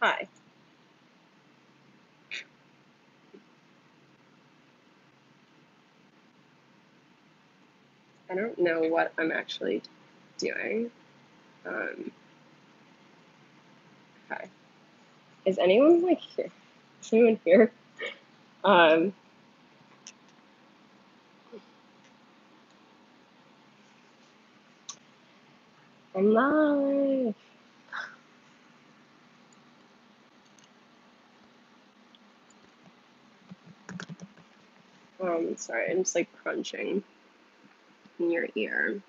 Hi. I don't know what I'm actually doing. Okay. Is anyone like here? Is anyone here? Um, I'm live. Sorry, I'm just like crunching in your ear.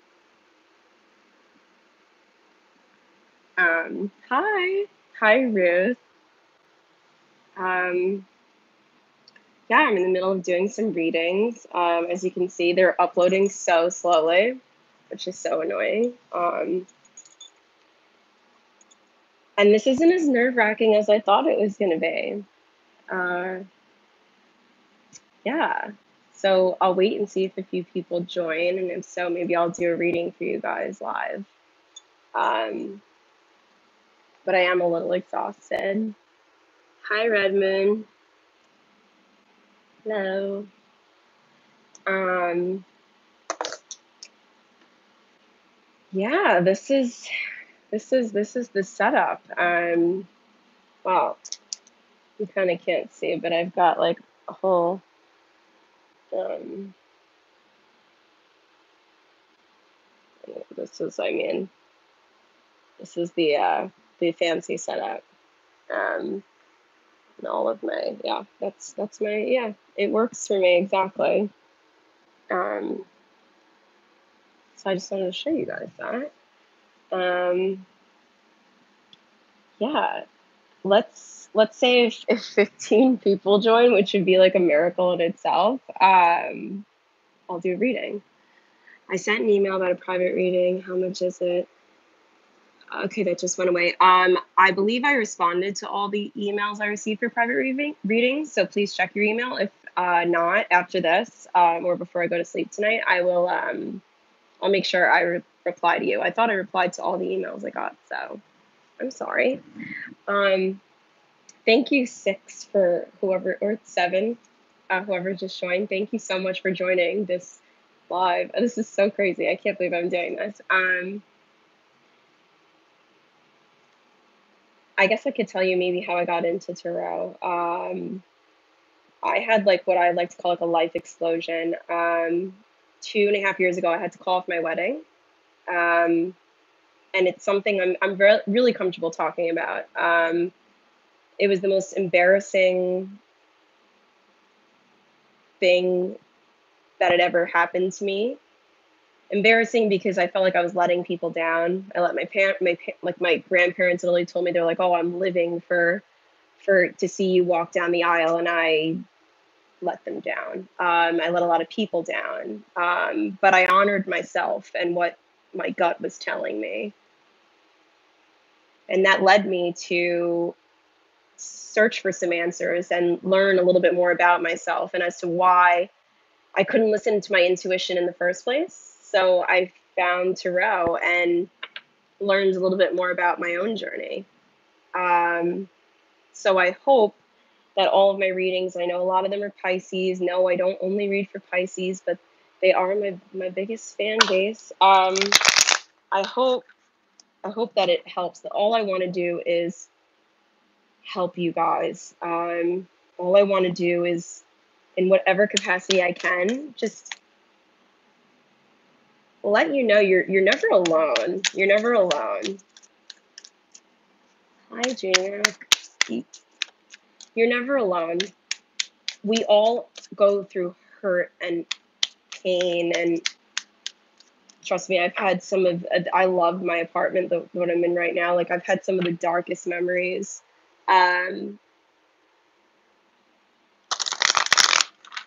Hi. Hi, Ruth. Yeah, I'm in the middle of doing some readings. As you can see, they're uploading so slowly, which is so annoying. And this isn't as nerve-wracking as I thought it was gonna be. Yeah. So I'll wait and see if a few people join, and if so, maybe I'll do a reading for you guys live. But I am a little exhausted. Hi, Red Moon. Hello. Yeah, this is the setup. Well, you kind of can't see, but I've got like a whole this is this is the fancy setup. And all of my that's my it works for me exactly. So I just wanted to show you guys that. Yeah, let's say if 15 people join, which would be like a miracle in itself, I'll do a reading. I sent an email about a private reading. How much is it? Okay, that just went away. I believe I responded to all the emails I received for private readings, so please check your email. If not, after this or before I go to sleep tonight, I will. I'll make sure I reply to you. I thought I replied to all the emails I got, so I'm sorry. Thank you, 6, for whoever, or 7, whoever just joined. Thank you so much for joining this live. This is so crazy. I can't believe I'm doing this. I guess I could tell you maybe how I got into tarot. I had like what I like to call like a life explosion. 2.5 years ago, I had to call off my wedding. And it's something I'm really comfortable talking about. It was the most embarrassing thing that had ever happened to me. Embarrassing because I felt like I was letting people down. I let my grandparents literally told me, they're like, "Oh, I'm living for to see you walk down the aisle," and I let them down. I let a lot of people down, but I honored myself and what my gut was telling me, and that led me to search for some answers and learn a little bit more about myself and as to why I couldn't listen to my intuition in the first place. So I found tarot and learned a little bit more about my own journey. So I hope that all of my readings, I know a lot of them are Pisces. No, I don't only read for Pisces, but they are my biggest fan base. I hope that it helps. That all I want to do is help you guys. All I want to do is, in whatever capacity I can, just let you know you're never alone. You're never alone. Hi, Junior. You're never alone. We all go through hurt and pain, and trust me, I've had some of. I love my apartment, what I'm in right now. Like, I've had some of the darkest memories. And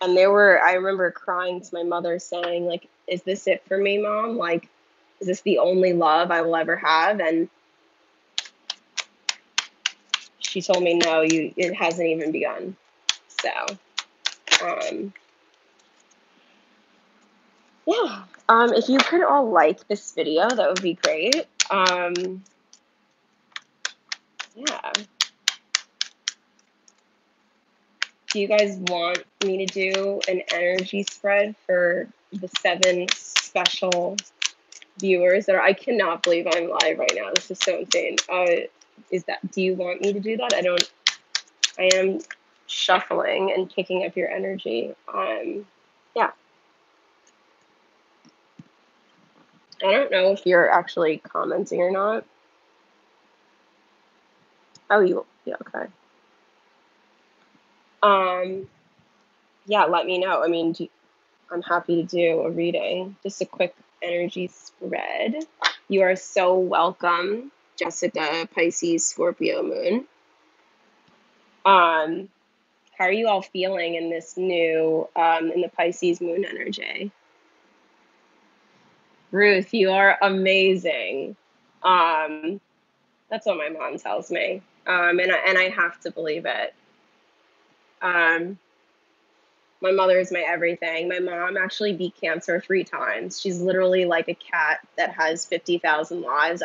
I remember crying to my mother, saying, like, "Is this it for me, Mom? Like, is this the only love I will ever have?" And she told me, "No, it hasn't even begun." So, yeah. If you could all like this video, that would be great. Yeah. Do you guys want me to do an energy spread for the 7 special viewers that are, I cannot believe I'm live right now. This is so insane. Do you want me to do that? I am shuffling and picking up your energy. Yeah. I don't know if you're actually commenting or not. Oh, yeah, okay. Yeah, let me know. I mean, I'm happy to do a reading. Just a quick energy spread. You are so welcome, Jessica, Pisces, Scorpio moon. How are you all feeling in this new, in the Pisces moon energy? Ruth, you are amazing. That's what my mom tells me. And I have to believe it. My mother is my everything. My mom actually beat cancer 3 times. She's literally like a cat that has 50,000 lives.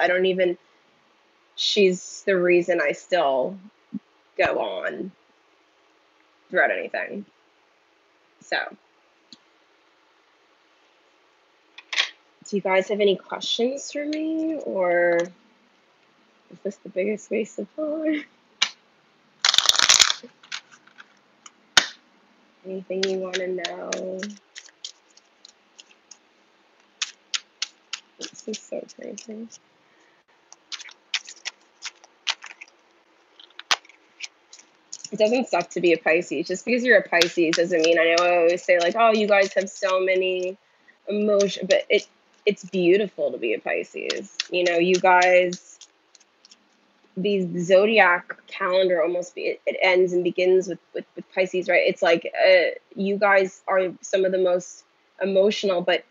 She's the reason I still go on throughout anything. So, do you guys have any questions for me, or is this the biggest waste of time? Anything you want to know? This is so crazy. It doesn't suck to be a Pisces. Just because you're a Pisces doesn't mean, I know I always say like, oh, you guys have so many emotion, but it's beautiful to be a Pisces. You know, you guys, the zodiac calendar almost it ends and begins with Pisces, right? It's like you guys are some of the most emotional, but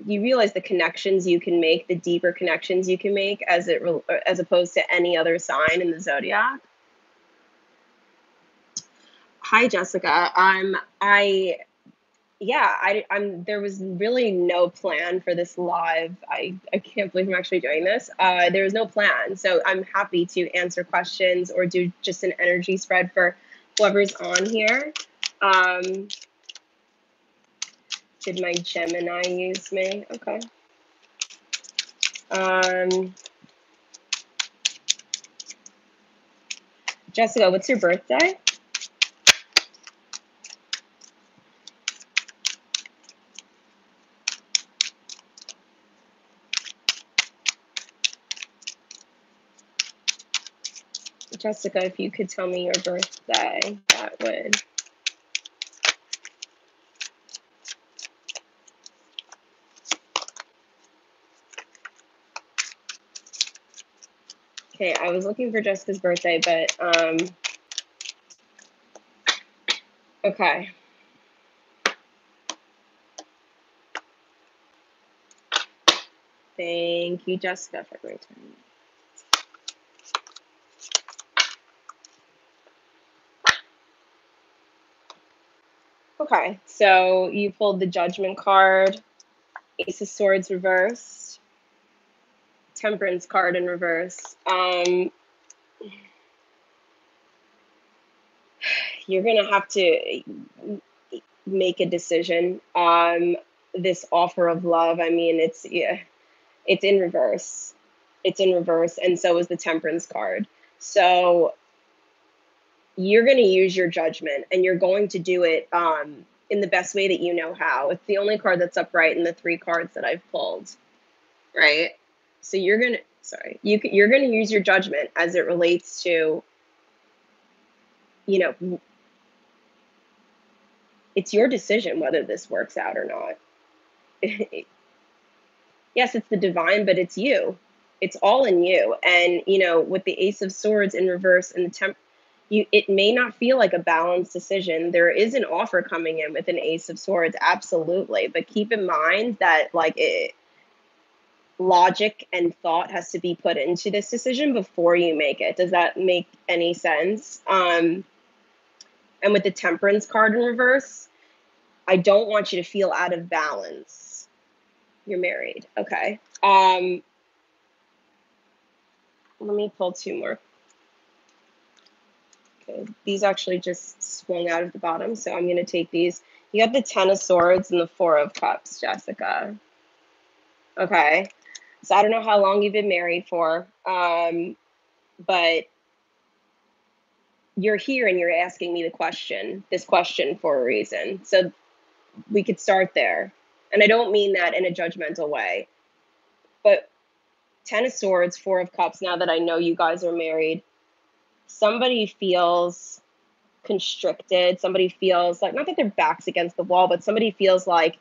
you realize the connections you can make, the deeper connections you can make as opposed to any other sign in the zodiac. Hi, Jessica. There was really no plan for this live. I can't believe I'm actually doing this. There was no plan. So I'm happy to answer questions or do just an energy spread for whoever's on here. Did my Gemini use me? Okay. Jessica, what's your birthday? Jessica, if you could tell me your birthday, that would. Okay, I was looking for Jessica's birthday, but okay. Thank you, Jessica, for my time. Okay, so you pulled the Judgment card, Ace of Swords reversed, Temperance card in reverse. You're gonna have to make a decision. This offer of love, I mean, it's in reverse. It's in reverse, and so is the Temperance card. So you're going to use your judgment, and you're going to do it in the best way that you know how. It's the only card that's upright in the 3 cards that I've pulled, right? So you're going to use your judgment as it relates to, you know, it's your decision whether this works out or not. Yes, it's the divine, but it's you. It's all in you. And, you know, with the Ace of Swords in reverse and the it may not feel like a balanced decision. There is an offer coming in with an Ace of Swords, absolutely. But keep in mind that logic and thought has to be put into this decision before you make it. Does that make any sense? And with the Temperance card in reverse, I don't want you to feel out of balance. You're married. Okay. Let me pull 2 more. Okay, these actually just swung out of the bottom, so I'm going to take these. You got the Ten of Swords and the Four of Cups, Jessica. Okay, so I don't know how long you've been married for, but you're here and you're asking me this question for a reason. So we could start there. And I don't mean that in a judgmental way, but Ten of Swords, Four of Cups, now that I know you guys are married, somebody feels constricted. Somebody feels like, not that their back's against the wall, but somebody feels like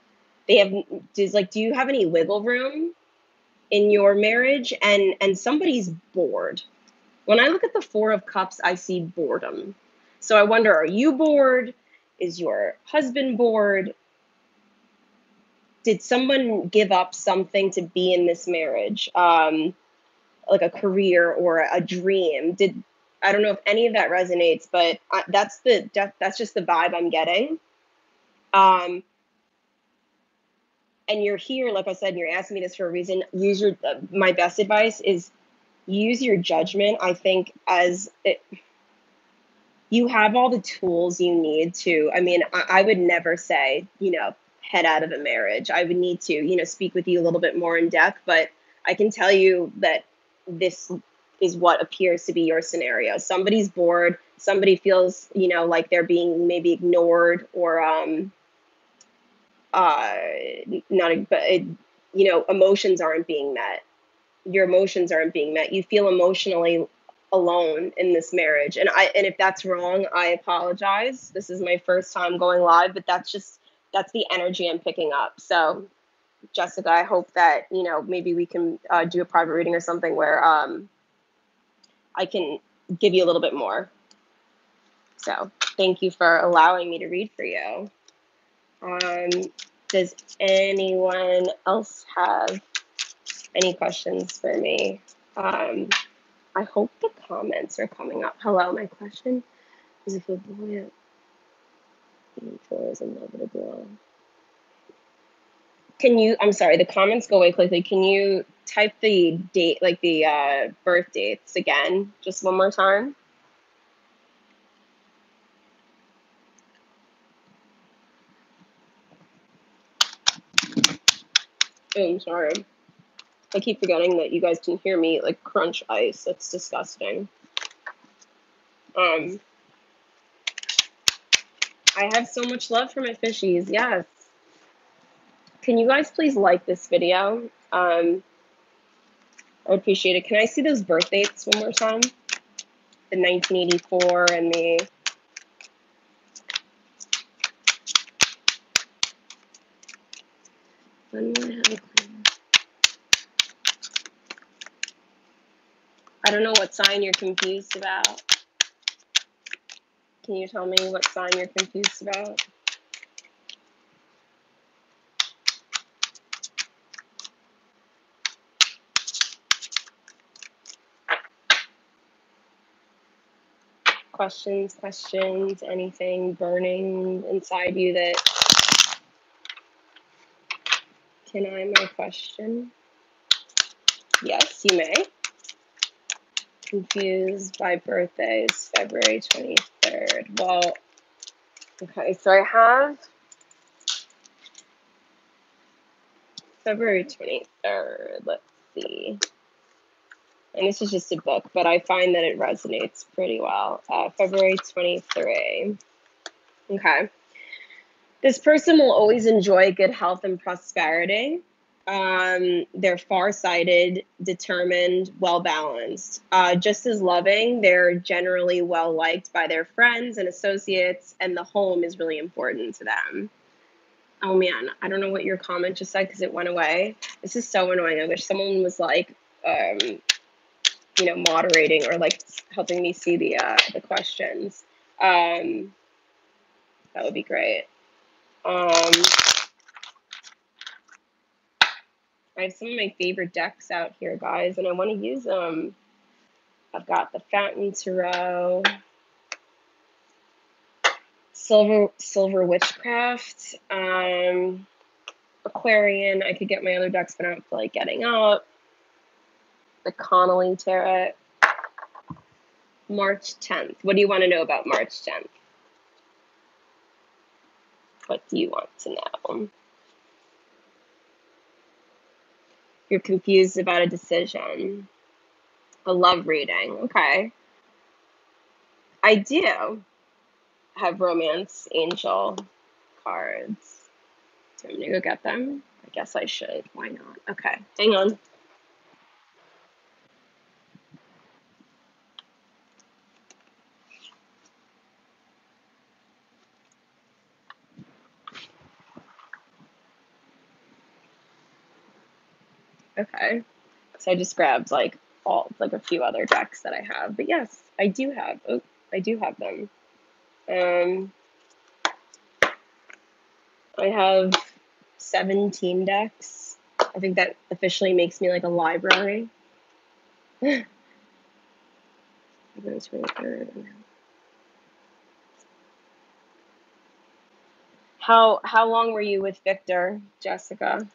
they have, do you have any wiggle room in your marriage? And somebody's bored. When I look at the Four of Cups, I see boredom. So I wonder, are you bored? Is your husband bored? Did someone give up something to be in this marriage? Like a career or a dream? I don't know if any of that resonates, but that's just the vibe I'm getting. And you're here, like I said, and you're asking me this for a reason. My best advice is use your judgment. I think you have all the tools you need to. I mean, I would never say, head out of a marriage. I would need to, speak with you a little bit more in depth, but I can tell you that this is what appears to be your scenario. Somebody's bored. Somebody feels, like they're being maybe ignored or emotions aren't being met. Your emotions aren't being met. You feel emotionally alone in this marriage. And if that's wrong, I apologize. This is my first time going live, but that's the energy I'm picking up. So Jessica, I hope that, maybe we can do a private reading or something where I can give you a little bit more. So thank you for allowing me to read for you. Does anyone else have any questions for me? I hope the comments are coming up. Hello, my question is if a boy falls in love with a girl. I'm sorry, the comments go away quickly. Can you type the date, like the birth dates again, just one more time? Oh, I'm sorry. I keep forgetting that you guys can hear me like crunch ice. That's disgusting. I have so much love for my fishies. Yes. Can you guys please like this video? I appreciate it. Can I see those birth dates one more time? The 1984 and the... When will I have a clue? I don't know what sign you're confused about. Can you tell me what sign you're confused about? Questions, anything burning inside you that... Can I my question? Yes, you may. Confused by birthdays, February 23rd. Well, okay, so I have February 23rd. Let's see. And this is just a book, but I find that it resonates pretty well. February 23. Okay. This person will always enjoy good health and prosperity. They're far-sighted, determined, well-balanced. Just as loving, they're generally well-liked by their friends and associates, and the home is really important to them. Oh man, I don't know what your comment just said because it went away. This is so annoying. I wish someone was like, moderating or like helping me see the questions. That would be great. I have some of my favorite decks out here, guys, and I want to use them. I've got the Fountain Tarot, Silver Witchcraft, Aquarian. I could get my other decks, but I don't feel like getting up. The Connolly Tarot. March 10th. What do you want to know about March 10th? What do you want to know? You're confused about a decision. A love reading. Okay. I do have romance angel cards. Do you want me to go get them? I guess I should. Why not? Okay. Hang on. Okay. So I just grabbed like a few other decks that I have. But yes, I do have. Oh, I do have them. Um, I have 17 decks. I think that officially makes me like a library. How long were you with Victor, Jessica?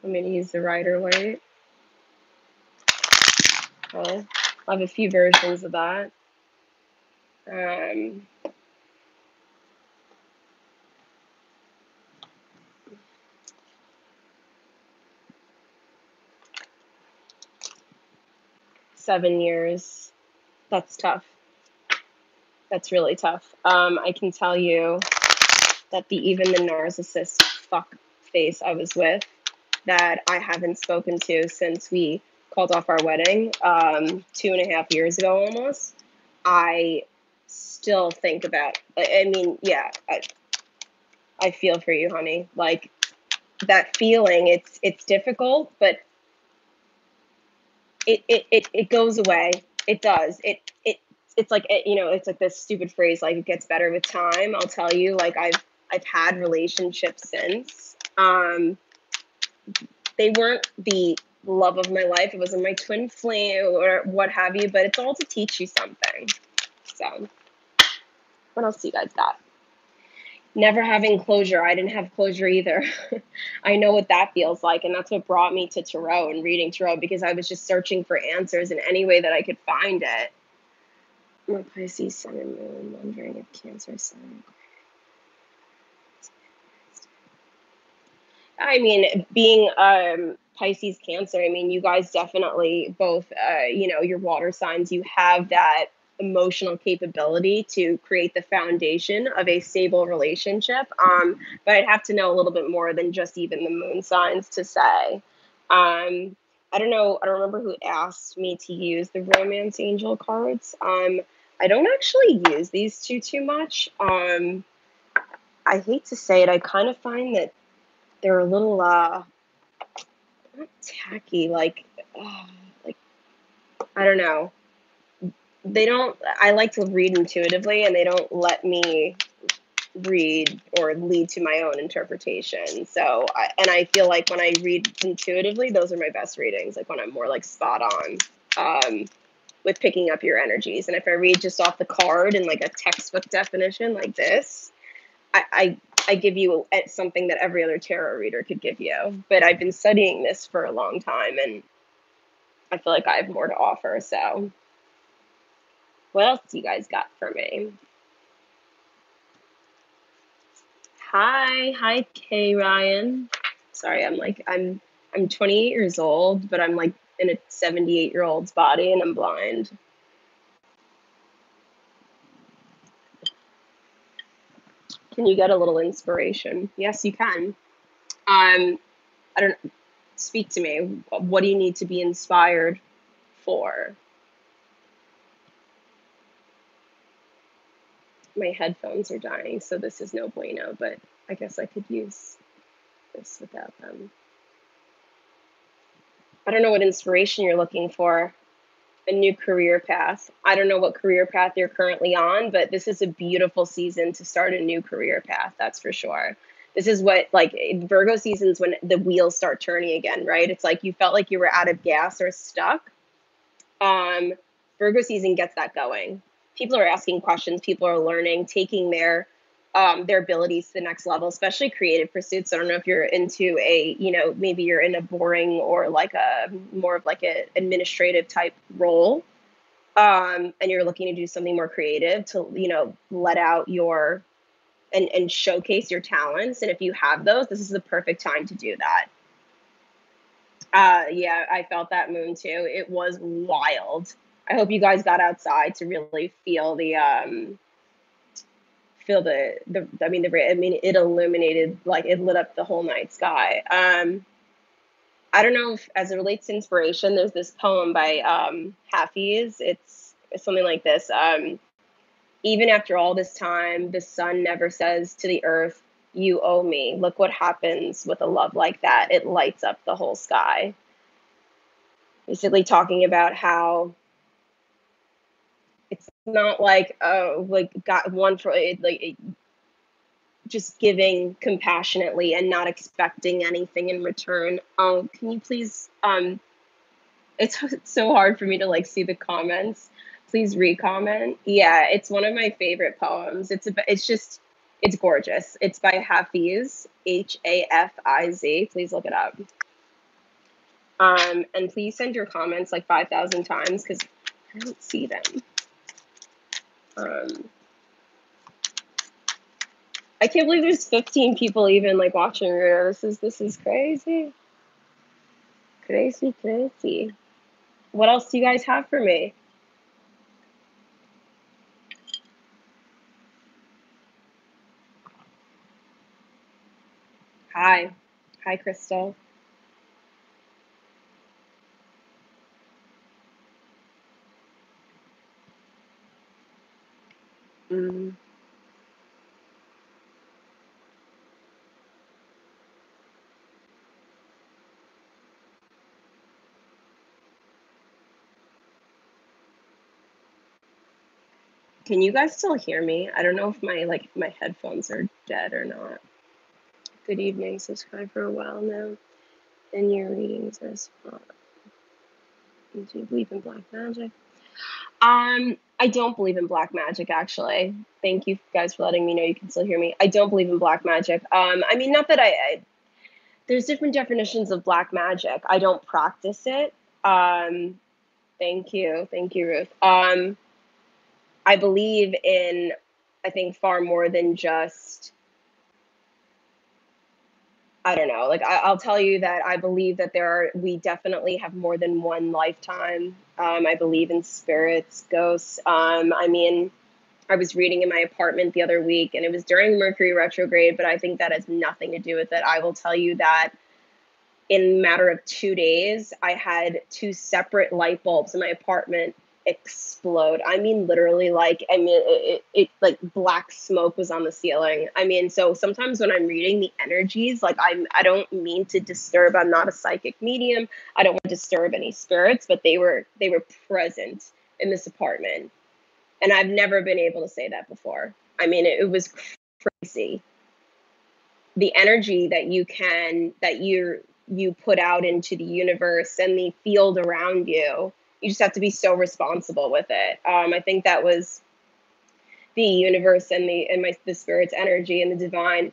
I'm gonna use the Rider-Waite. Okay. I have a few versions of that. 7 years. That's tough. That's really tough. I can tell you that even the narcissist fuck face I was with, that I haven't spoken to since we called off our wedding 2.5 years ago almost, I still think about. I mean, yeah, I feel for you, honey. Like that feeling, it's difficult, but it goes away. It does. It's like it's like this stupid phrase, like it gets better with time. I'll tell you, like I've had relationships since. They weren't the love of my life. It wasn't my twin flame or what have you, but it's all to teach you something. So, what else do you guys got? Never having closure. I didn't have closure either. I know what that feels like, and that's what brought me to tarot and reading tarot, because I was just searching for answers in any way that I could find it. My Pisces sun and moon, wondering if Cancer sun. I mean, being Pisces Cancer, I mean, you guys definitely both, your water signs, you have that emotional capability to create the foundation of a stable relationship. But I'd have to know a little bit more than just even the moon signs to say. I don't know. I don't remember who asked me to use the romance angel cards. I don't actually use these too much. I hate to say it. I kind of find that they're a little not tacky, like I don't know. They don't. I like to read intuitively, and they don't let me read or lead to my own interpretation. So, I feel like when I read intuitively, those are my best readings. Like when I'm more like spot on with picking up your energies. And if I read just off the card and like a textbook definition like this, I give you something that every other tarot reader could give you. But I've been studying this for a long time, and I feel like I have more to offer. So, what else do you guys got for me? Hi, Kay Ryan. Sorry, I'm 28 years old, but I'm like in a 78-year-old's body, and I'm blind. Can you get a little inspiration? Yes, you can. I don't speak to me. What do you need to be inspired for? My headphones are dying, so this is no bueno, but I guess I could use this without them. I don't know what inspiration you're looking for. A new career path. I don't know what career path you're currently on, but this is a beautiful season to start a new career path. That's for sure. This is what, like, Virgo season's when the wheels start turning again, right? It's like you felt like you were out of gas or stuck. Virgo season gets that going. People are asking questions. People are learning, taking their their abilities to the next level, especially creative pursuits. I don't know if you're into maybe you're in a boring or like a more of like a administrative type role, and you're looking to do something more creative to, let out your and showcase your talents. And if you have those, this is the perfect time to do that. Yeah, I felt that moon too. It was wild. I hope you guys got outside to really feel it illuminated, like it lit up the whole night sky. I don't know if, as it relates to inspiration, there's this poem by Hafiz. It's something like this. Even after all this time, the sun never says to the earth, "You owe me." Look what happens with a love like that. It lights up the whole sky. Basically, talking about how it's not like, oh, like got one for it, just giving compassionately and not expecting anything in return. Can you please? It's so hard for me to like see the comments. Please re-comment. Yeah, it's one of my favorite poems. It's gorgeous. It's by Hafiz, Hafiz. Please look it up. And please send your comments like 5,000 times because I don't see them. Um, I can't believe there's 15 people even like watching. This is crazy, crazy, crazy. What else do you guys have for me? Hi, hi, Crystal. Mm. Can you guys still hear me? I don't know if my headphones are dead or not. Good evening. Subscribe for a while now. And your readings are spot. Do you believe in black magic? I don't believe in black magic actually. Thank you guys for letting me know you can still hear me. I don't believe in black magic. I mean, not that there's different definitions of black magic. I don't practice it. Thank you, Ruth. I believe in, I think, far more than just, I don't know. Like I'll tell you that I believe that we definitely have more than one lifetime. I believe in spirits, ghosts. I mean, I was reading in my apartment the other week, and it was during Mercury retrograde, but I think that has nothing to do with it. I will tell you that in a matter of 2 days, I had two separate light bulbs in my apartment explode. I mean, literally, it like black smoke was on the ceiling. I mean, so sometimes when I'm reading the energies, like I don't mean to disturb. I'm not a psychic medium. I don't want to disturb any spirits, but they were present in this apartment, and I've never been able to say that before. I mean, it was crazy. The energy that you put out into the universe and the field around you, you just have to be so responsible with it. I think that was the universe and the spirit's energy and the divine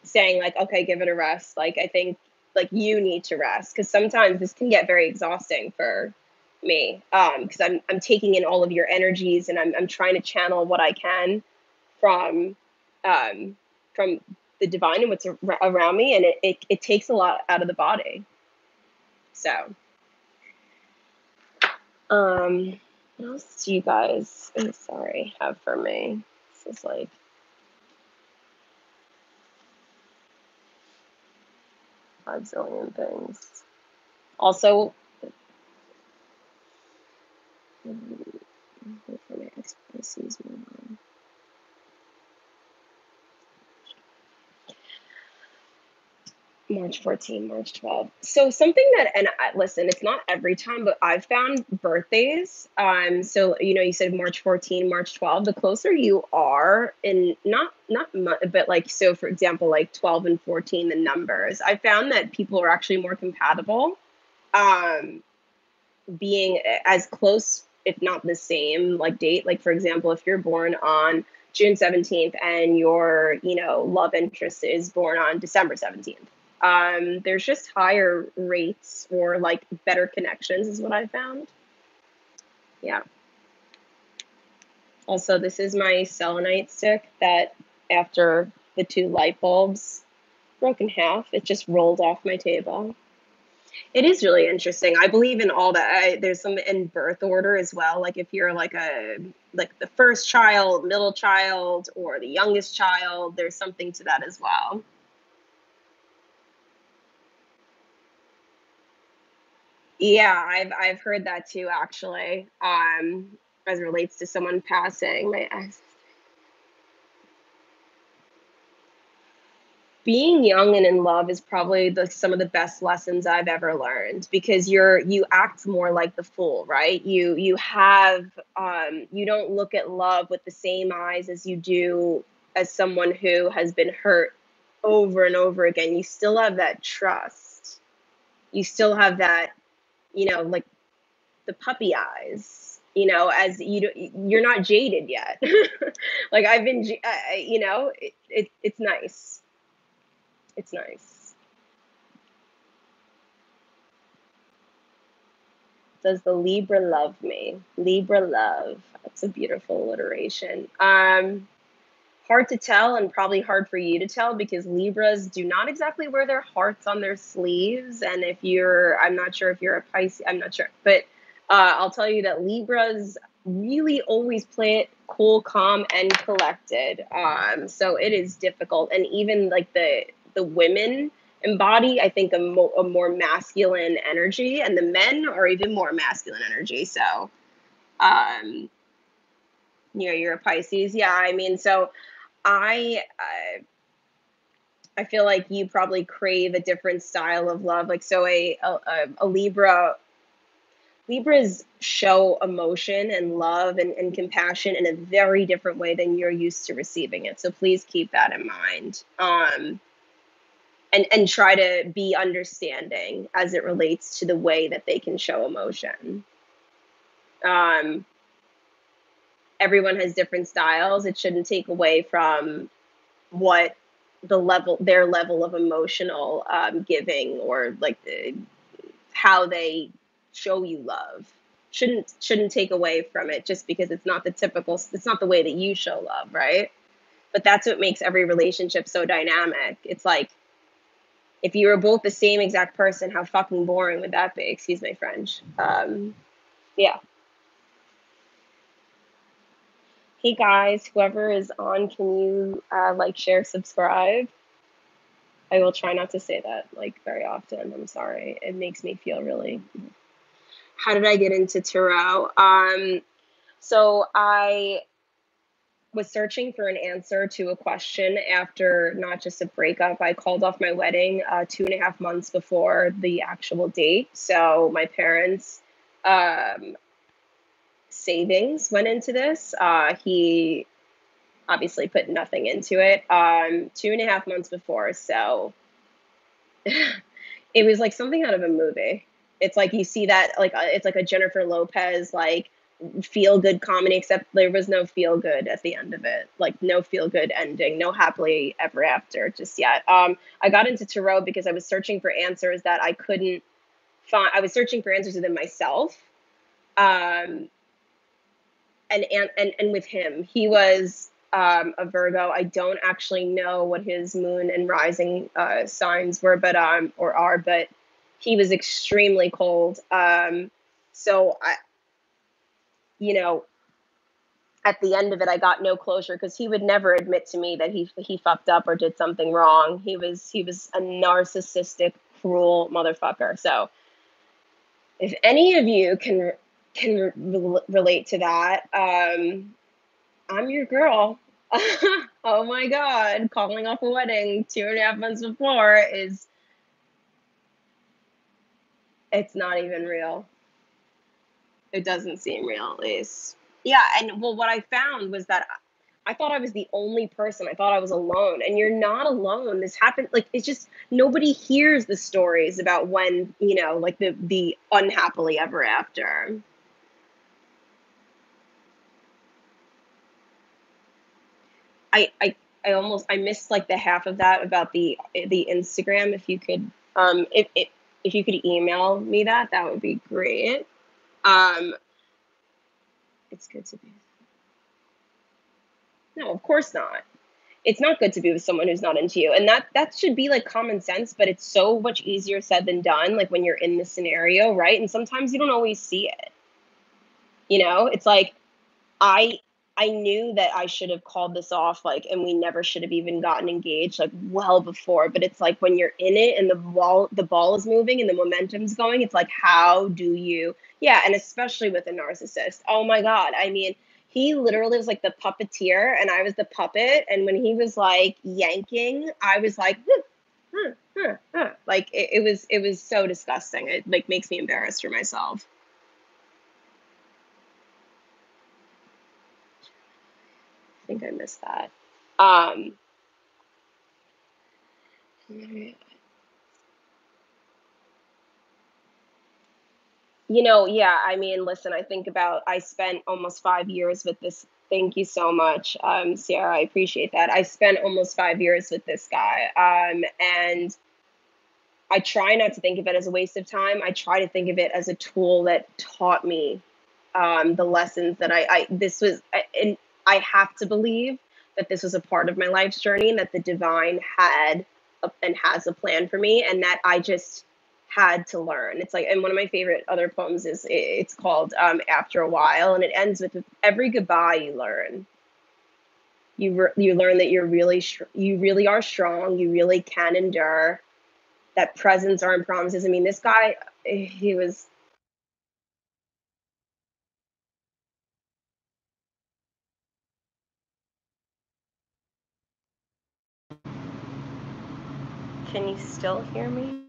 saying like, okay, give it a rest. Like I think like you need to rest because sometimes this can get very exhausting for me, because I'm taking in all of your energies and I'm trying to channel what I can from um, from the divine and what's around me, and it takes a lot out of the body. So, what else do you guys, sorry, have for me? This is like a zillion things. Also, for my expertise, March 14, March 12. So something that, and listen, it's not every time, but I've found birthdays. So you said March 14, March 12. The closer you are, and not much, but like so, for example, like 12 and 14, the numbers. I found that people are actually more compatible, um, being as close, if not the same, like date. Like for example, if you're born on June 17th, and your, love interest is born on December 17th. There's just higher rates or like better connections, is what I found. Yeah. Also, this is my selenite stick that after the two light bulbs broke in half, it just rolled off my table. It is really interesting. I believe in all that. There's some in birth order as well. Like if you're like the first child, middle child, or the youngest child, there's something to that as well. Yeah, I've heard that too, actually. As it relates to someone passing, my ex. Being young and in love is probably some of the best lessons I've ever learned, because you act more like the fool, right? You don't look at love with the same eyes as you do as someone who has been hurt over and over again. You still have that trust. You still have that, like the puppy eyes. As you're not jaded yet. Like I've been, it's nice. It's nice. Does the Libra love me? Libra love. That's a beautiful alliteration. Hard to tell, and probably hard for you to tell, because Libras do not exactly wear their hearts on their sleeves. And I'm not sure if you're a Pisces, I'm not sure. But I'll tell you that Libras really always play it cool, calm, and collected. So it is difficult. And even like the women embody, I think, a more masculine energy, and the men are even more masculine energy. So, um, you're a Pisces. Yeah, I mean, so I feel like you probably crave a different style of love. Like, so a Libras show emotion and love and compassion in a very different way than you're used to receiving it. So please keep that in mind. And try to be understanding as it relates to the way that they can show emotion. Um, Everyone has different styles. It shouldn't take away from what their level of emotional giving, or like how they show you love, shouldn't take away from it, just because it's not the way that you show love, right? But that's what makes every relationship so dynamic. It's like, if you were both the same exact person, how fucking boring would that be? Excuse my French. Yeah. Hey guys, whoever is on, can you like, share, subscribe? I will try not to say that like very often. I'm sorry. It makes me feel really. How did I get into tarot? So I was searching for an answer to a question after not just a breakup. I called off my wedding 2.5 months before the actual date. So my parents' savings went into this. He obviously put nothing into it 2.5 months before. So it was like something out of a movie. It's like you see that, like it's like a Jennifer Lopez like feel good comedy, except there was no feel good at the end of it. Like no feel good ending, no happily ever after just yet. I got into tarot because I was searching for answers that I couldn't find. I was searching for answers within myself. Um, and with him, he was a Virgo. I don't actually know what his moon and rising signs were, but or are, but he was extremely cold. So I, you know, at the end of it, I got no closure, because he would never admit to me that he fucked up or did something wrong. He was a narcissistic, cruel motherfucker. So if any of you can relate to that, I'm your girl. Oh my God. Calling off a wedding 2.5 months before it's not even real. It doesn't seem real, at least. Yeah. And well, what I found was that I thought I was the only person. I thought I was alone. And you're not alone. This happened. Like, it's just, nobody hears the stories about when, like the unhappily ever after. I missed like the half of that about the Instagram. If you could, if you could email me that, that would be great. Um, it's good to be. No, of course not. It's not good to be with someone who's not into you, and that should be like common sense. But it's so much easier said than done. Like when you're in the scenario, right? And sometimes you don't always see it. It's like I I knew that I should have called this off, like, and we never should have even gotten engaged, like, well before. But it's like when you're in it and the ball is moving and the momentum's going, it's like, how do you? Yeah, and especially with a narcissist. Oh my God. I mean, he literally was like the puppeteer and I was the puppet. And when he was like yanking, I was like, like it was so disgusting. It like makes me embarrassed for myself. I think I missed that. Um, yeah, I mean, listen, I spent almost 5 years with this. Thank you so much, Sierra. I appreciate that. I spent almost 5 years with this guy. And I try not to think of it as a waste of time. I try to think of it as a tool that taught me the lessons that this was, and I have to believe that this was a part of my life's journey and that the divine had and has a plan for me and that I just had to learn. It's like, and one of my favorite other poems is it's called After a While, and it ends with every goodbye you learn. You learn that you really are strong. You really can endure. That presents aren't promises. I mean, this guy, he was. Can you still hear me?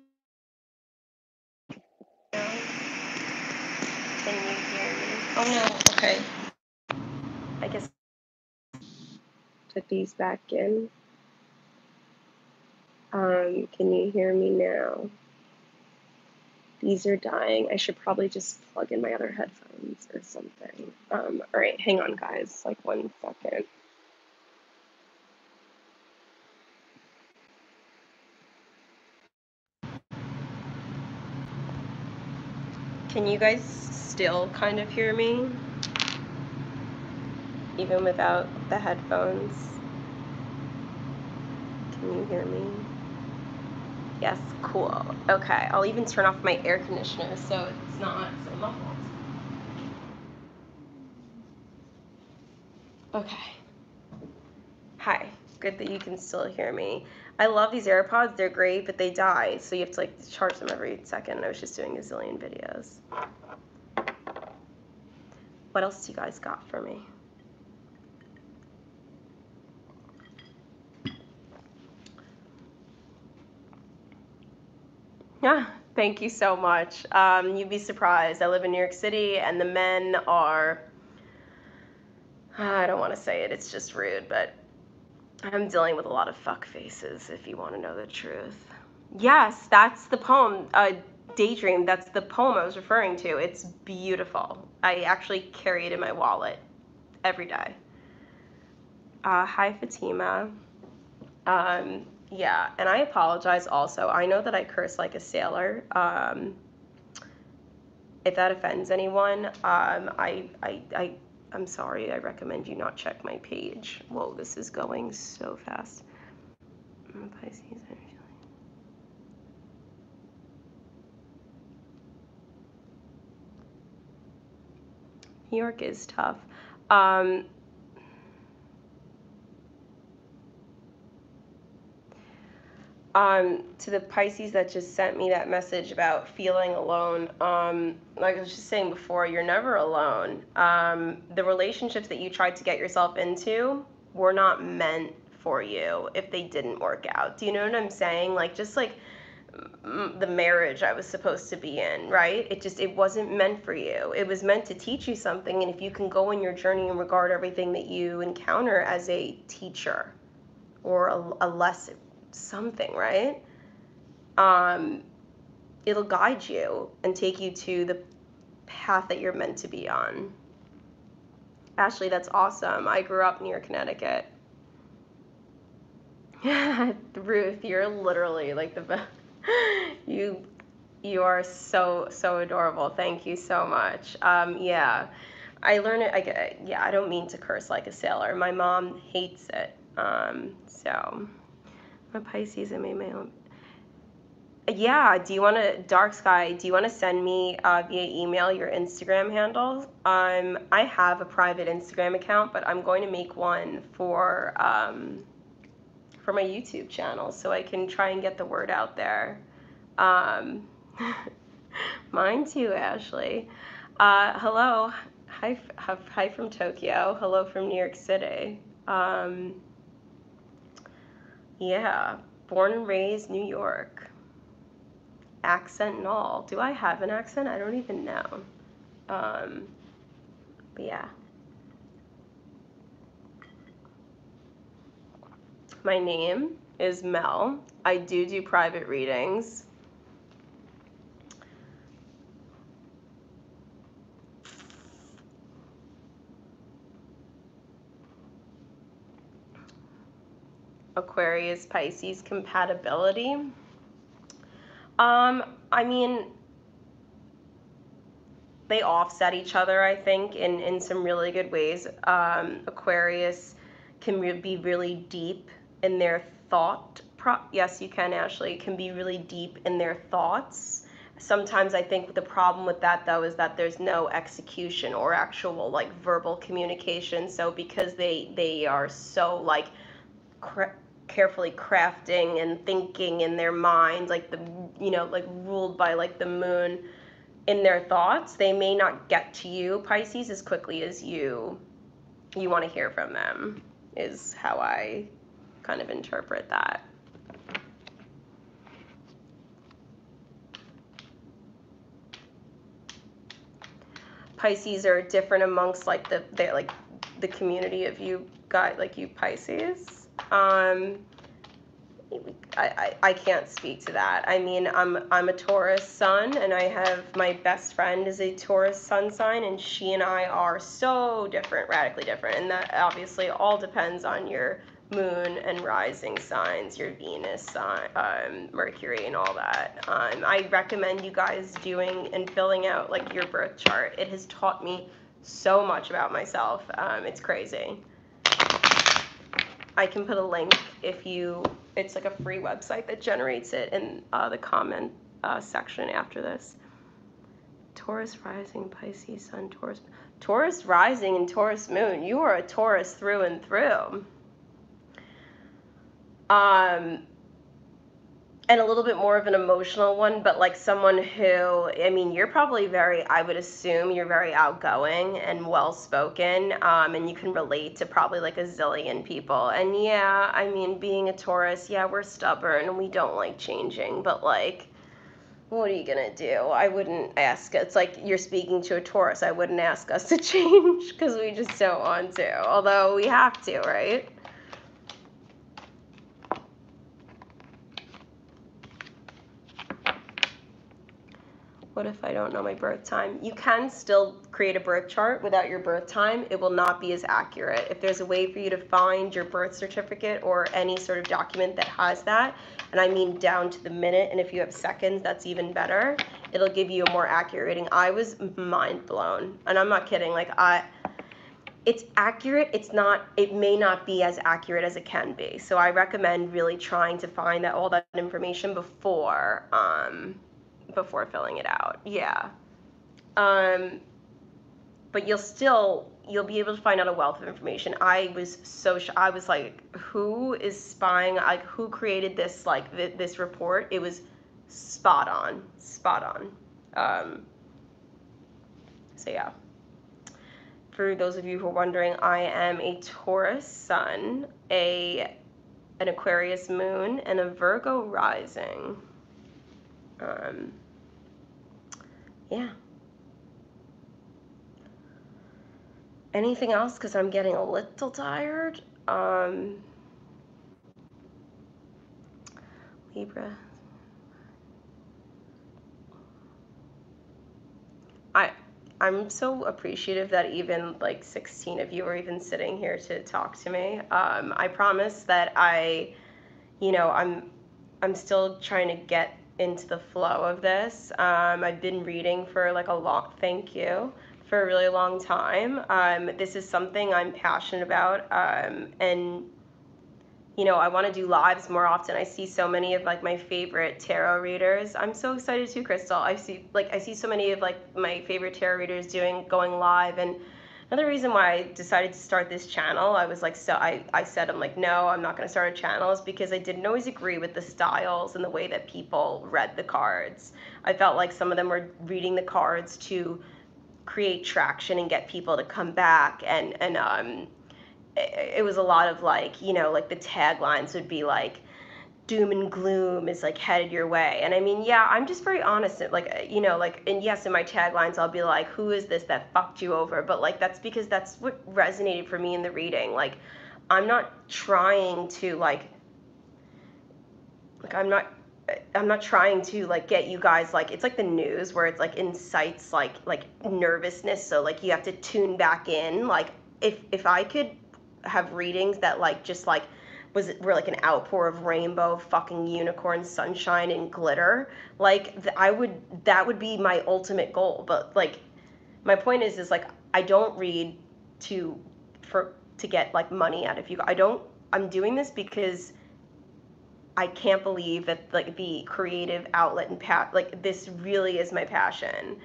Can you hear me? Oh no. Okay. I guess put these back in. Can you hear me now? These are dying. I should probably just plug in my other headphones or something. All right, hang on, guys. Like 1 second. Can you guys still kind of hear me? Even without the headphones? Can you hear me? Yes, cool. Okay, I'll even turn off my air conditioner so it's not so muffled. Okay. Hi. Good that you can still hear me. I love these AirPods. They're great, but they die, so you have to like charge them every second. I was just doing a zillion videos. What else do you guys got for me? Yeah, thank you so much. You'd be surprised. I live in New York City, and the men are, I don't want to say it, it's just rude, but I'm dealing with a lot of fuck faces, if you want to know the truth. Yes, that's the poem, Daydream. That's the poem I was referring to. It's beautiful. I actually carry it in my wallet every day. Hi, Fatima. Yeah, and I apologize also. I know that I curse like a sailor. If that offends anyone, I'm sorry. I recommend you not check my page. Whoa, this is going so fast. Pisces energy. New York is tough. To the Pisces that just sent me that message about feeling alone, like I was just saying before, you're never alone. The relationships that you tried to get yourself into were not meant for you if they didn't work out. Do you know what I'm saying? Like, just like the marriage I was supposed to be in, right? It wasn't meant for you. It was meant to teach you something, and if you can go in your journey and regard everything that you encounter as a teacher or a lesson, something, right? It'll guide you and take you to the path that you're meant to be on. Ashley, that's awesome. I grew up near Connecticut. Ruth, you're literally like the best. You you are so adorable. Thank you so much. Yeah, I learned it. Yeah, I don't mean to curse like a sailor. My mom hates it. So I'm a Pisces. I made my own. Yeah. Do you want to, Dark Sky? Do you want to send me via email your Instagram handle? I have a private Instagram account, but I'm going to make one for my YouTube channel so I can try and get the word out there. Um, Mine too, Ashley. Hello. Hi from Tokyo. Hello from New York City. Um, yeah, born and raised New York. Accent and all. Do I have an accent? I don't even know. But yeah. My name is Mel. I do private readings. Aquarius Pisces compatibility. I mean, they offset each other, I think, in some really good ways. Aquarius can be really deep in their thought. Yes, you can, Ashley. Can be really deep in their thoughts. Sometimes I think the problem with that, though, is that there's no execution or actual like verbal communication. So because they are so like carefully crafting and thinking in their mind, like like ruled by like the moon in their thoughts, they may not get to you, Pisces, as quickly as you want to hear from them, is how I kind of interpret that. Pisces are different amongst like the community of you guys, like you Pisces. I can't speak to that. I mean, I'm a Taurus sun, and I have my best friend is a Taurus sun sign, and she and I are so different, radically different, and that obviously all depends on your moon and rising signs, your Venus sign, Mercury, and all that. I recommend you guys doing and filling out like your birth chart. It has taught me so much about myself. It's crazy. I can put a link if you, it's like a free website that generates it in the comment section after this. Taurus rising, Pisces sun, Taurus rising and Taurus moon. You are a Taurus through and through. And a little bit more of an emotional one, but like someone who, I mean, you're probably I would assume you're very outgoing and well-spoken, and you can relate to probably like a zillion people. And yeah, I mean, being a Taurus, yeah, we're stubborn and we don't like changing, but like, what are you gonna do? I wouldn't ask, it's like you're speaking to a Taurus, I wouldn't ask us to change because we just don't want to, although we have to, right? What if I don't know my birth time? You can still create a birth chart without your birth time. It will not be as accurate. If there's a way for you to find your birth certificate or any sort of document that has that, and I mean down to the minute, and if you have seconds, that's even better. It'll give you a more accurate reading. I was mind blown, and I'm not kidding. Like it's accurate. It may not be as accurate as it can be. So I recommend really trying to find all that information before filling it out. Yeah. But you'll be able to find out a wealth of information. I was like, who is spying? Like, who created this, like, this report? It was spot on. So yeah. For those of you who are wondering, I am a Taurus sun, an Aquarius moon, and a Virgo rising. Yeah. Anything else? Because I'm getting a little tired. Libra. I'm so appreciative that even like 16 of you are even sitting here to talk to me. I promise that I you know, I'm still trying to get into the flow of this. I've been reading for like a long, thank you, for a really long time. This is something I'm passionate about, and you know, I want to do lives more often. I see so many of like my favorite tarot readers. I'm so excited too, Crystal. I see so many of like my favorite tarot readers going live. And another reason why I decided to start this channel, I was like, so I said, I'm like, no, I'm not going to start a channel, is because I didn't always agree with the styles and the way that people read the cards. I felt like some of them were reading the cards to create traction and get people to come back, and it was a lot of like, you know, like the taglines would be like, doom and gloom is like headed your way. And I mean, yeah, I'm just very honest. Like, you know, like, and yes, in my taglines, I'll be like, who is this that fucked you over? But like, that's because that's what resonated for me in the reading. Like, I'm not trying to like, I'm not trying to like get you guys like, it's like the news where it's like incites like nervousness, so like you have to tune back in. Like, if I could have readings that like just like were like an outpour of rainbow fucking unicorn sunshine and glitter, like that would be my ultimate goal. But like, my point is like, I don't read to to get like money out of you. I'm doing this because I can't believe that like the creative outlet and like this really is my passion.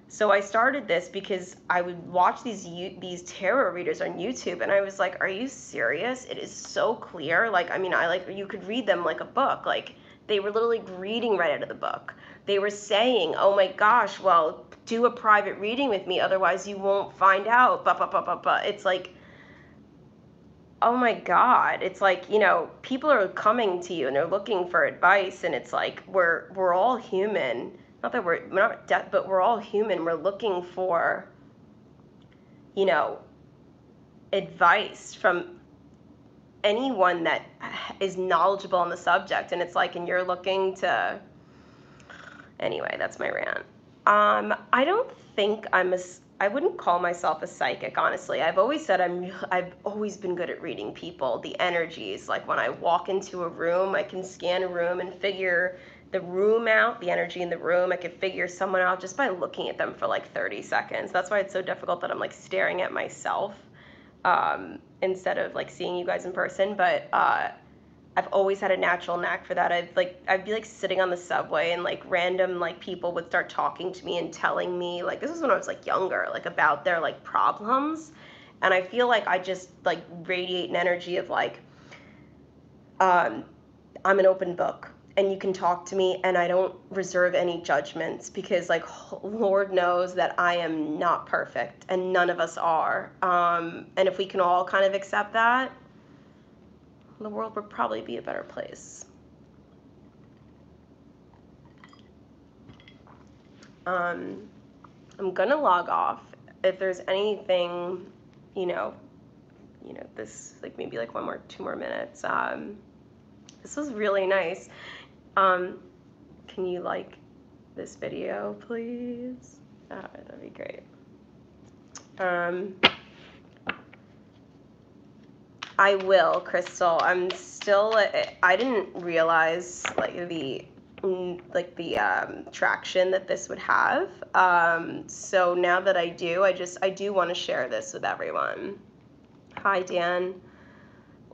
So I started this because I would watch these tarot readers on YouTube, and I was like, are you serious? It is so clear. Like, I mean, I like, you could read them like a book. Like, they were literally reading right out of the book. They were saying, oh my gosh, well, do a private reading with me, otherwise you won't find out. It's like, oh my God, it's like, you know, people are coming to you and they're looking for advice, and it's like, we're all human. Not that we're not deaf, but we're all human. We're looking for, you know, advice from anyone that is knowledgeable on the subject. And it's like, and you're looking to, anyway, that's my rant. I don't think I wouldn't call myself a psychic, honestly. I've always said I've always been good at reading people, the energies. Like, when I walk into a room, I can scan a room and figure the room out, the energy in the room. I could figure someone out just by looking at them for like 30 seconds. That's why it's so difficult that I'm like staring at myself, instead of like seeing you guys in person. But I've always had a natural knack for that. I'd be like sitting on the subway, and like random like people would start talking to me and telling me, like, this is when I was like younger, like about their like problems. And I feel like I just like radiate an energy of like, I'm an open book and you can talk to me, and I don't reserve any judgments, because like, Lord knows that I am not perfect, and none of us are. And if we can all kind of accept that, the world would probably be a better place. I'm gonna log off. If there's anything, you know, this like maybe like 2 more minutes. This was really nice. Can you like this video, please? That'd be great. I will, Crystal. I didn't realize like the traction that this would have. So now that I do, I do want to share this with everyone. Hi, Dan.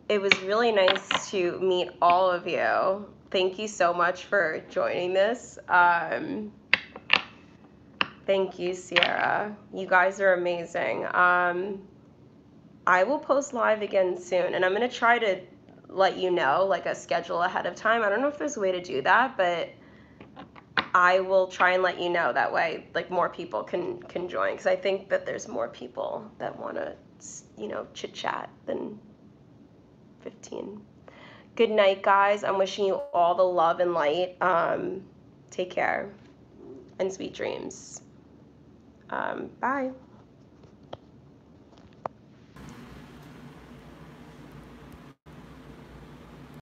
It was really nice to meet all of you. Thank you so much for joining this. Thank you, Sierra. You guys are amazing. I will post live again soon, and I'm going to try to let you know, like, a schedule ahead of time. I don't know if there's a way to do that, but I will try and let you know. That way, like, more people can join, because I think that there's more people that want to, you know, chit-chat than 15. Good night, guys. I'm wishing you all the love and light. Take care, and sweet dreams. Bye.